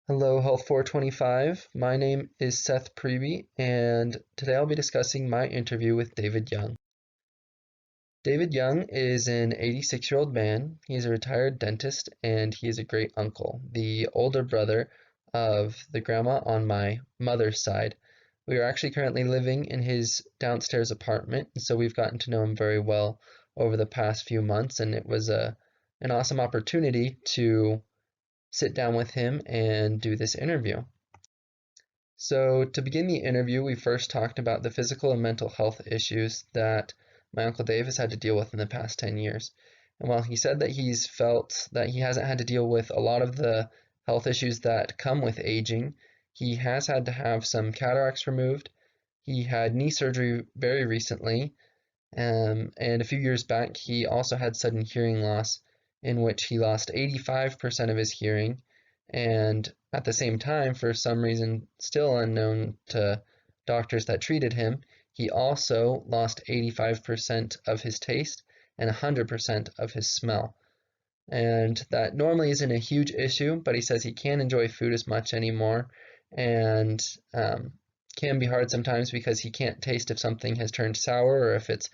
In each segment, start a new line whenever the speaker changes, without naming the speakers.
Hello, Health 425. My name is Seth Priebe, and today I'll be discussing my interview with David Young. David Young is an 86-year-old man. He's a retired dentist, and he is a great uncle, the older brother of the grandma on my mother's side. We are actually currently living in his downstairs apartment, so we've gotten to know him very well over the past few months, and it was an awesome opportunity to sit down with him and do this interview. So to begin the interview, we first talked about the physical and mental health issues that my Uncle Dave has had to deal with in the past 10 years. And while he said that he's felt that he hasn't had to deal with a lot of the health issues that come with aging, he has had to have some cataracts removed. He had knee surgery very recently, and a few years back he also had sudden hearing loss, in which he lost 85% of his hearing, and at the same time, for some reason still unknown to doctors that treated him, he also lost 85% of his taste and 100% of his smell. And that normally isn't a huge issue, but he says he can't enjoy food as much anymore, and can be hard sometimes because he can't taste if something has turned sour or if it's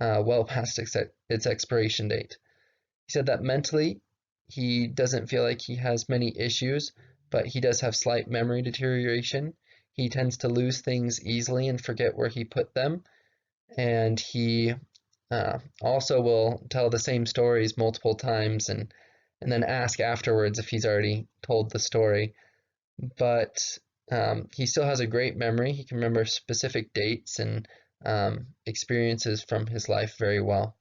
well past its expiration date. He said that mentally he doesn't feel like he has many issues, but he does have slight memory deterioration. He tends to lose things easily and forget where he put them, and he also will tell the same stories multiple times and then ask afterwards if he's already told the story. But he still has a great memory. He can remember specific dates and experiences from his life very well.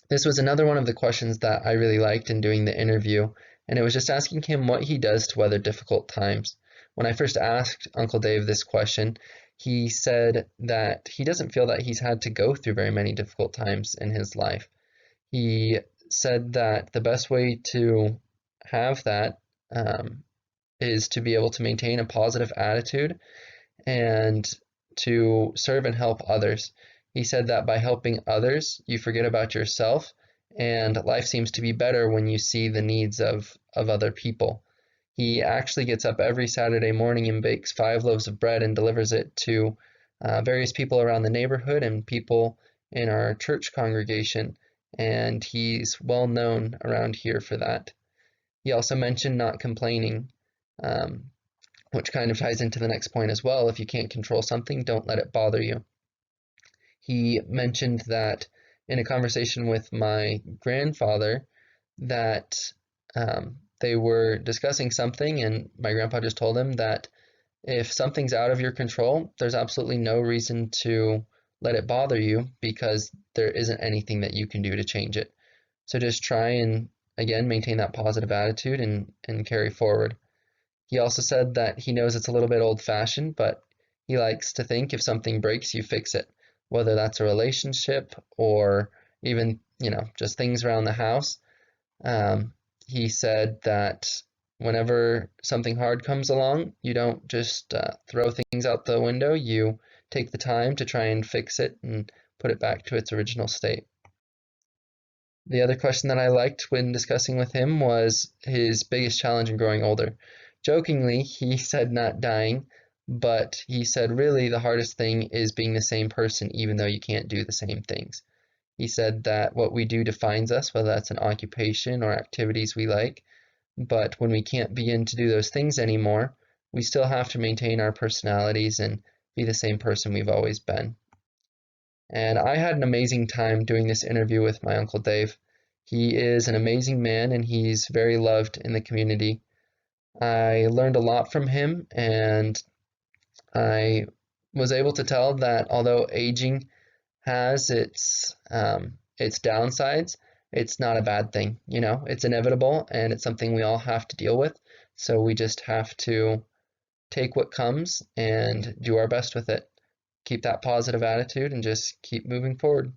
This was another one of the questions that I really liked in doing the interview, and it was just asking him what he does to weather difficult times. When I first asked Uncle Dave this question, he said that he doesn't feel that he's had to go through very many difficult times in his life. He said that the best way to have that is to be able to maintain a positive attitude and to serve and help others. He said that by helping others, you forget about yourself, and life seems to be better when you see the needs of other people. He actually gets up every Saturday morning and bakes 5 loaves of bread and delivers it to various people around the neighborhood and people in our church congregation, and he's well known around here for that. He also mentioned not complaining, which kind of ties into the next point as well. If you can't control something, don't let it bother you. He mentioned that in a conversation with my grandfather that they were discussing something, and my grandpa just told him that if something's out of your control, there's absolutely no reason to let it bother you because there isn't anything that you can do to change it. So just try and, again, maintain that positive attitude and carry forward. He also said that he knows it's a little bit old-fashioned, but he likes to think if something breaks, you fix it, whether that's a relationship or even, just things around the house. He said that whenever something hard comes along, you don't just throw things out the window. You take the time to try and fix it and put it back to its original state. The other question that I liked when discussing with him was his biggest challenge in growing older. Jokingly, he said not dying, but he said really the hardest thing is being the same person even though you can't do the same things. He said that what we do defines us, whether that's an occupation or activities we like, but when we can't begin to do those things anymore, we still have to maintain our personalities and be the same person we've always been. And I had an amazing time doing this interview with my Uncle Dave. He is an amazing man and he's very loved in the community. I learned a lot from him, and I was able to tell that although aging has its downsides, it's not a bad thing. It's inevitable and it's something we all have to deal with. So we just have to take what comes and do our best with it. Keep that positive attitude and just keep moving forward.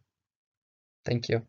Thank you.